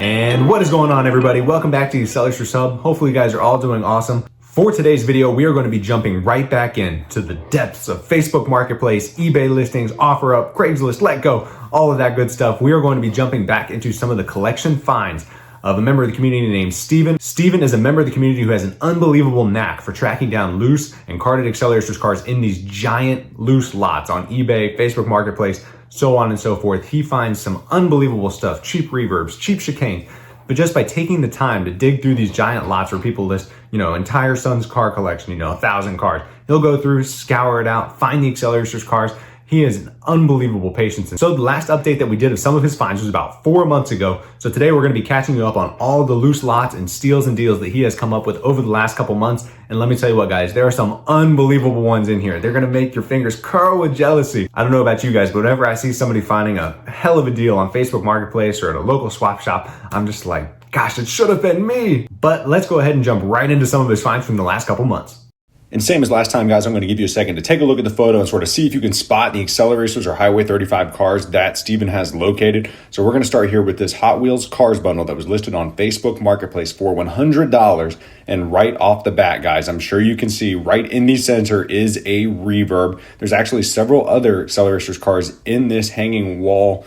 And what is going on, everybody? Welcome back to the Acceleracers Hub. Hopefully you guys are all doing awesome. For today's video, we are going to be jumping right back into the depths of Facebook Marketplace, eBay listings, OfferUp, Craigslist, Letgo, all of that good stuff. We are going to be jumping back into some of the collection finds of a member of the community named Steven. Steven is a member of the community who has an unbelievable knack for tracking down loose and carded Acceleracers cars in these giant loose lots on eBay, Facebook Marketplace, so on and so forth. He finds some unbelievable stuff, cheap reverbs, cheap chicane. But just by taking the time to dig through these giant lots where people list, entire son's car collection, 1,000 cars, he'll go through, scour it out, find the Acceleracers cars. He has an unbelievable patience. And so the last update that we did of some of his finds was about 4 months ago. So today we're going to be catching you up on all the loose lots and steals and deals that he has come up with over the last couple months. And let me tell you what, guys, there are some unbelievable ones in here. They're going to make your fingers curl with jealousy. I don't know about you guys, but whenever I see somebody finding a hell of a deal on Facebook Marketplace or at a local swap shop, I'm just like, gosh, it should have been me. But let's go ahead and jump right into some of his finds from the last couple months. And same as last time, guys, I'm going to give you a second to take a look at the photo and sort of see if you can spot the Acceleracers or Highway 35 cars that Steven has located. So we're going to start here with this Hot Wheels cars bundle that was listed on Facebook Marketplace for $100. And right off the bat, guys, I'm sure you can see right in the center is a reverb. There's actually several other Acceleracers cars in this hanging wall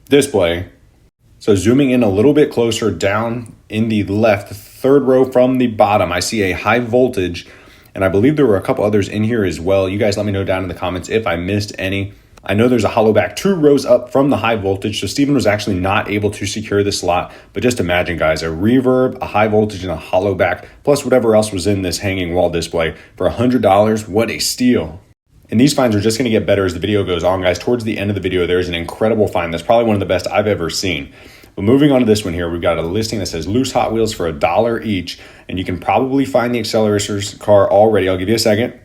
display. So zooming in a little bit closer down in the left, third row from the bottom, I see a high voltage. And I believe there were a couple others in here as well. You guys let me know down in the comments if I missed any. I know there's a hollow back 2 rows up from the high voltage. So Steven was actually not able to secure this slot. But just imagine, guys, a reverb, a high voltage, and a hollow back, plus whatever else was in this hanging wall display for $100. What a steal. And these finds are just going to get better as the video goes on, guys. Towards the end of the video, there's an incredible find that's probably one of the best I've ever seen. But moving on to this one here, we've got a listing that says loose Hot Wheels for $1 each. And you can probably find the Acceleracers car already. I'll give you a second.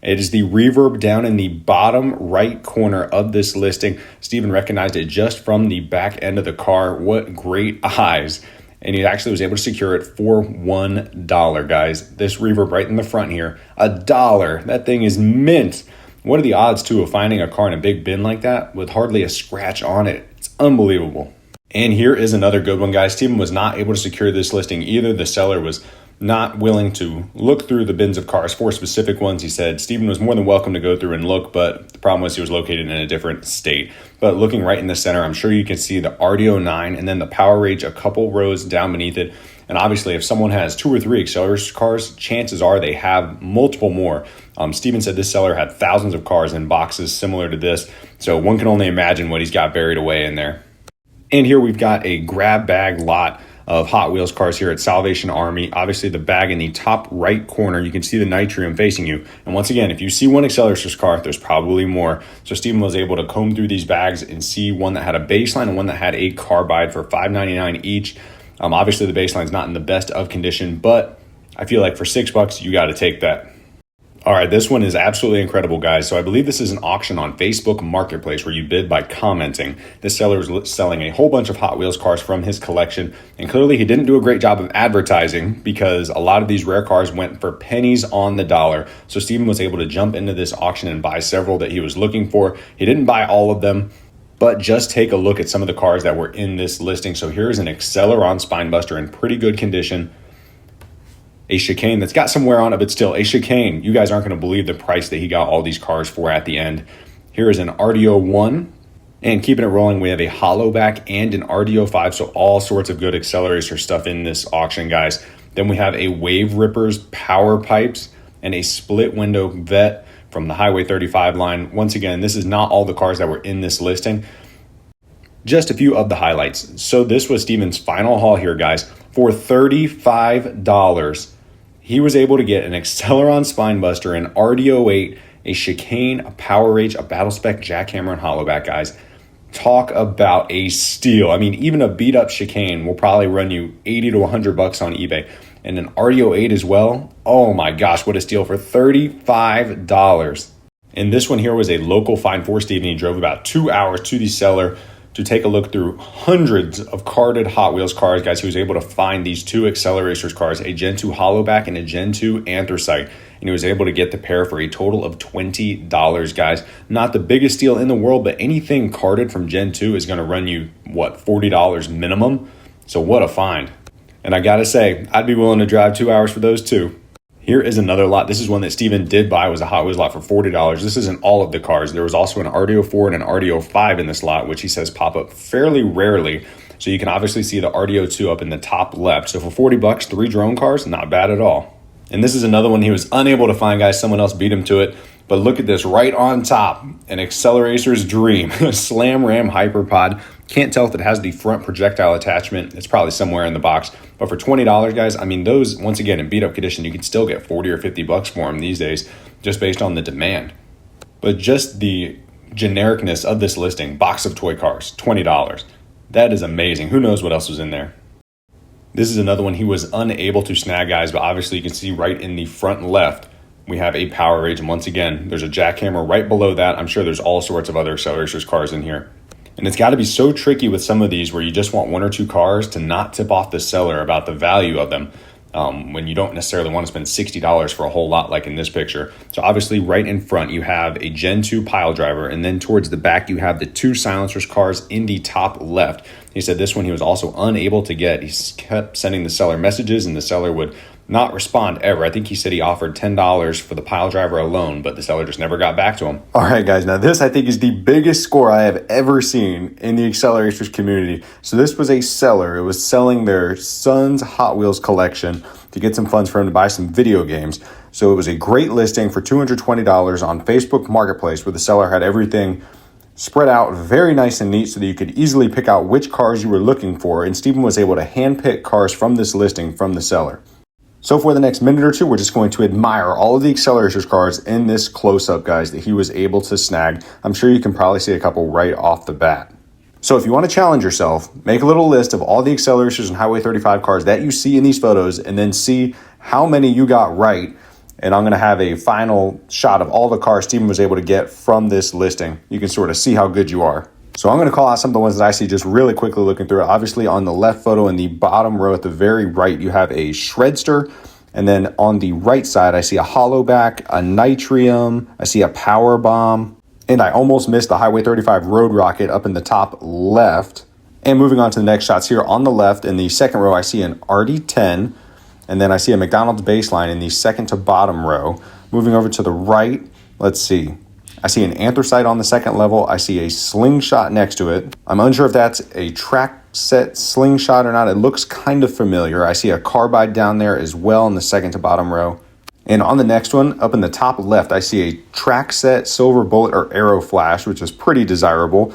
It is the reverb down in the bottom right corner of this listing. Steven recognized it just from the back end of the car. What great eyes. And he actually was able to secure it for $1, guys. This reverb right in the front here, $1. That thing is mint. What are the odds, too, of finding a car in a big bin like that with hardly a scratch on it? It's unbelievable. And here is another good one, guys. Steven was not able to secure this listing either. The seller was not willing to look through the bins of cars for specific ones. He said Steven was more than welcome to go through and look, but the problem was he was located in a different state. But looking right in the center, I'm sure you can see the RDO 9 and then the Power Rage a couple rows down beneath it. And obviously, if someone has 2 or 3 Acceleracers cars, chances are they have multiple more. Steven said this seller had thousands of cars in boxes similar to this. So one can only imagine what he's got buried away in there. And here we've got a grab bag lot of Hot Wheels cars here at Salvation Army. Obviously, the bag in the top right corner, you can see the Nitrium facing you. And once again, if you see one Acceleracers car, there's probably more. So Steven was able to comb through these bags and see one that had a baseline and one that had a carbide for $5.99 each. Obviously, the baseline's not in the best of condition, but I feel like for $6, you got to take that. All right, this one is absolutely incredible, guys. So I believe this is an auction on Facebook Marketplace where you bid by commenting. This seller is selling a whole bunch of Hot Wheels cars from his collection. And clearly he didn't do a great job of advertising because a lot of these rare cars went for pennies on the dollar. So Steven was able to jump into this auction and buy several that he was looking for. He didn't buy all of them, but just take a look at some of the cars that were in this listing. So here's an Acceleron Spinebuster in pretty good condition. A chicane that's got some wear on it, but still a chicane. You guys aren't going to believe the price that he got all these cars for at the end. Here is an RDO 1. And keeping it rolling, we have a hollow back and an RDO 5. So all sorts of good Accelerator stuff in this auction, guys. Then we have a Wave Rippers Power Pipes and a split window Vet from the Highway 35 line. Once again, this is not all the cars that were in this listing. Just a few of the highlights. So this was Steven's final haul here, guys. For $35, he was able to get an Acceleron Spinebuster, an RDO 8, a chicane, a Power Rage, a Battle Spec Jackhammer, and Hollowback, guys. Talk about a steal. I mean, even a beat up chicane will probably run you $80 to $100 on eBay. And an RDO 8 as well. Oh my gosh, what a steal for $35. And this one here was a local find for Steven. He drove about 2 hours to the seller to take a look through hundreds of carded Hot Wheels cars, guys. He was able to find these 2 Acceleracers cars, a Gen 2 Hollowback and a Gen 2 Anthracite. And he was able to get the pair for a total of $20, guys. Not the biggest deal in the world, but anything carded from Gen 2 is going to run you, what, $40 minimum? So what a find. And I gotta say, I'd be willing to drive 2 hours for those too. Here is another lot. This is one that Steven did buy. It was a Hot Wheels lot for $40. This isn't all of the cars. There was also an RDO4 and an RDO5 in this lot, which he says pop up fairly rarely. So you can obviously see the RDO2 up in the top left. So for 40 bucks, 3 drone cars, not bad at all. And this is another one he was unable to find, guys. Someone else beat him to it. But look at this, right on top, an Acceleracer's Dream, a Slam Ram Hyperpod. Can't tell if it has the front projectile attachment. It's probably somewhere in the box. But for $20, guys, I mean, those, once again, in beat up condition, you can still get 40 or 50 bucks for them these days, just based on the demand. But just the genericness of this listing, box of toy cars, $20. That is amazing. Who knows what else was in there? This is another one he was unable to snag, guys, but obviously you can see right in the front left, we have a Power Rage, and once again, there's a jackhammer right below that. I'm sure there's all sorts of other Acceleracers cars in here. And it's got to be so tricky with some of these where you just want 1 or 2 cars to not tip off the seller about the value of them when you don't necessarily want to spend $60 for a whole lot like in this picture. So obviously right in front, you have a Gen 2 pile driver, and then towards the back, you have the 2 silencers cars in the top left. He said this one he was also unable to get. He kept sending the seller messages, and the seller would not respond ever. I think he said he offered $10 for the pile driver alone, but the seller just never got back to him. All right, guys. Now this, I think, is the biggest score I have ever seen in the Acceleracers community. So this was a seller. It was selling their son's Hot Wheels collection to get some funds for him to buy some video games. So it was a great listing for $220 on Facebook Marketplace, where the seller had everything spread out very nice and neat so that you could easily pick out which cars you were looking for. And Steven was able to handpick cars from this listing from the seller. So for the next minute or two, we're just going to admire all of the Acceleracers cars in this close-up, guys, that he was able to snag. I'm sure you can probably see a couple right off the bat. So if you want to challenge yourself, make a little list of all the Acceleracers and Highway 35 cars that you see in these photos, and then see how many you got right. And I'm going to have a final shot of all the cars Steven was able to get from this listing. You can sort of see how good you are. So I'm going to call out some of the ones that I see just really quickly looking through it. Obviously, on the left photo in the bottom row at the very right, you have a Shredster. And then on the right side, I see a Hollowback, a Nitrium, I see a Power Bomb, and I almost missed the Highway 35 Road Rocket up in the top left. And moving on to the next shots here, on the left in the second row, I see an RD10, and then I see a McDonald's baseline in the second to bottom row. Moving over to the right, let's see. I see an Anthracite on the second level. I see a Slingshot next to it. I'm unsure if that's a track set Slingshot or not. It looks kind of familiar. I see a Carbide down there as well in the second to bottom row. And on the next one, up in the top left, I see a track set Silver Bullet or Arrow Flash, which is pretty desirable.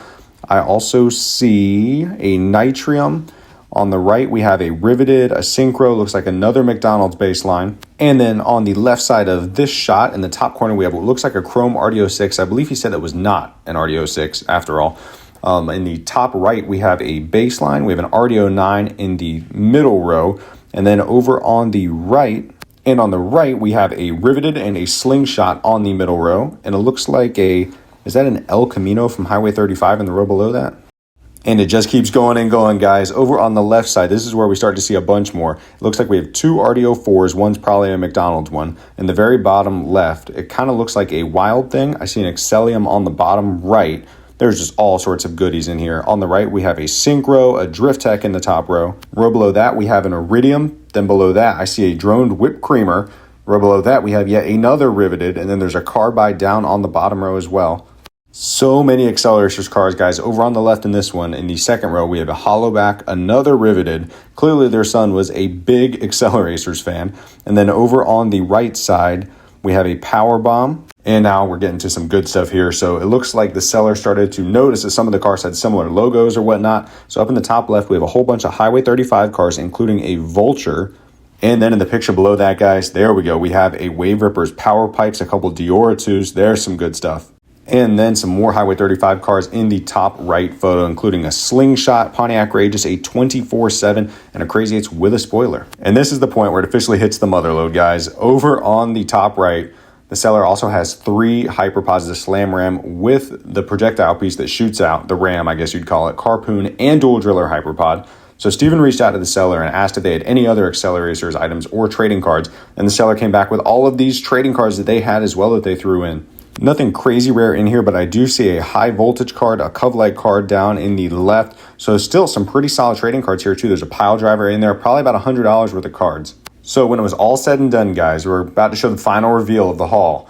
I also see a Nitrium. On the right, we have a Riveted, a Synchro, looks like another McDonald's baseline. And then on the left side of this shot, in the top corner, we have what looks like a Chrome RDO6. I believe he said it was not an RDO6 after all. In the top right, we have a baseline. We have an RDO9 in the middle row. And then over on the right, and on the right, we have a Riveted and a Slingshot on the middle row. And it looks like is that an El Camino from Highway 35 in the row below that? And it just keeps going and going, guys. Over on the left side, this is where we start to see a bunch more. It looks like we have 2 RDO4s. One's probably a McDonald's one. In the very bottom left, it kind of looks like a Wild Thing. I see an Excellium on the bottom right. There's just all sorts of goodies in here. On the right, we have a Synchro, a Drift Tech in the top row. Row below that, we have an Iridium. Then below that, I see a Droned Whipped Creamer. Row below that, we have yet another Riveted. And then there's a Carbide down on the bottom row as well. So many Acceleracers cars, guys. Over on the left in this one, in the second row, we have a Hollowback, another Riveted. Clearly their son was a big Acceleracers fan. And then over on the right side, we have a Power Bomb. And now we're getting to some good stuff here. So it looks like the seller started to notice that some of the cars had similar logos or whatnot. So up in the top left, we have a whole bunch of Highway 35 cars, including a Vulture. And then in the picture below that, guys, there we go. We have a Wave Rippers Power Pipes, a couple Diora 2s. There's some good stuff. And then some more Highway 35 cars in the top right photo, including a Slingshot, Pontiac Rageous, a 24/7, and a Crazy 8s with a spoiler. And this is the point where it officially hits the motherload, guys. Over on the top right, the seller also has 3 Hyperpods, the Slam Ram with the projectile piece that shoots out, the Ram, I guess you'd call it, Harpoon, and Dual Driller Hyperpod. So Steven reached out to the seller and asked if they had any other Acceleracers items or trading cards, and the seller came back with all of these trading cards that they had as well that they threw in. Nothing crazy rare in here, but I do see a high voltage card, a Cov Light card down in the left. So still some pretty solid trading cards here too. There's a pile driver in there, probably about $100 worth of cards. So when it was all said and done, guys, we're about to show the final reveal of the haul.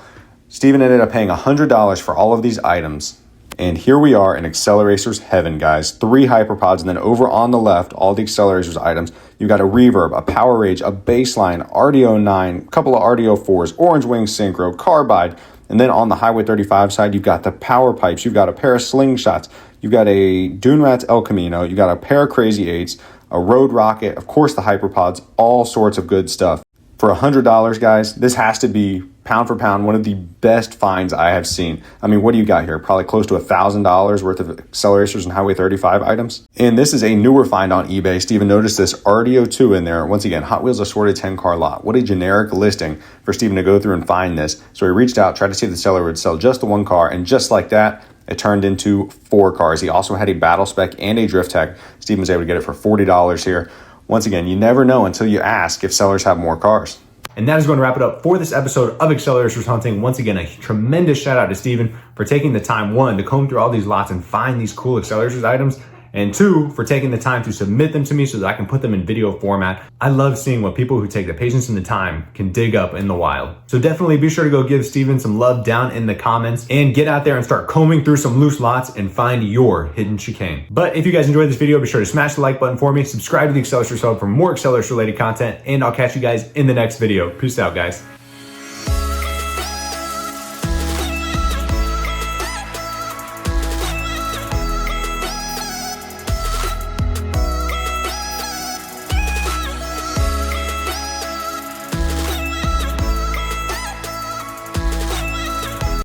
Steven ended up paying $100 for all of these items. And here we are in Acceleracers heaven, guys. 3 hyperpods, and then over on the left, all the Acceleracers items. You've got a Reverb, a Power Rage, a Baseline, RDO 9, a couple of RDO 4s, Orange Wing Synchro, Carbide. And then on the Highway 35 side, you've got the Power Pipes. You've got a pair of Slingshots. You've got a Dune Rats El Camino. You've got a pair of Crazy 8s, a Road Rocket, of course the hyperpods, all sorts of good stuff. For $100, guys, this has to be, pound for pound, one of the best finds I have seen. I mean, what do you got here? Probably close to $1,000 worth of Acceleracers and Highway 35 items. And this is a newer find on eBay. Steven noticed this RDO 2 in there. Once again, Hot Wheels assorted 10-car lot. What a generic listing for Steven to go through and find this. So he reached out, tried to see if the seller would sell just the 1 car, and just like that, it turned into 4 cars. He also had a Battle Spec and a Drift Tech. Steven was able to get it for $40 here. Once again, you never know until you ask if sellers have more cars. And that is going to wrap it up for this episode of Acceleracers Hunting. Once again, a tremendous shout out to Steven for taking the time, 1, to comb through all these lots and find these cool Acceleracers items, and 2, for taking the time to submit them to me so that I can put them in video format. I love seeing what people who take the patience and the time can dig up in the wild. So definitely be sure to go give Steven some love down in the comments and get out there and start combing through some loose lots and find your hidden chicane. But if you guys enjoyed this video, be sure to smash the like button for me, subscribe to the Acceleracers Hub for more Acceleracers related content, and I'll catch you guys in the next video. Peace out, guys.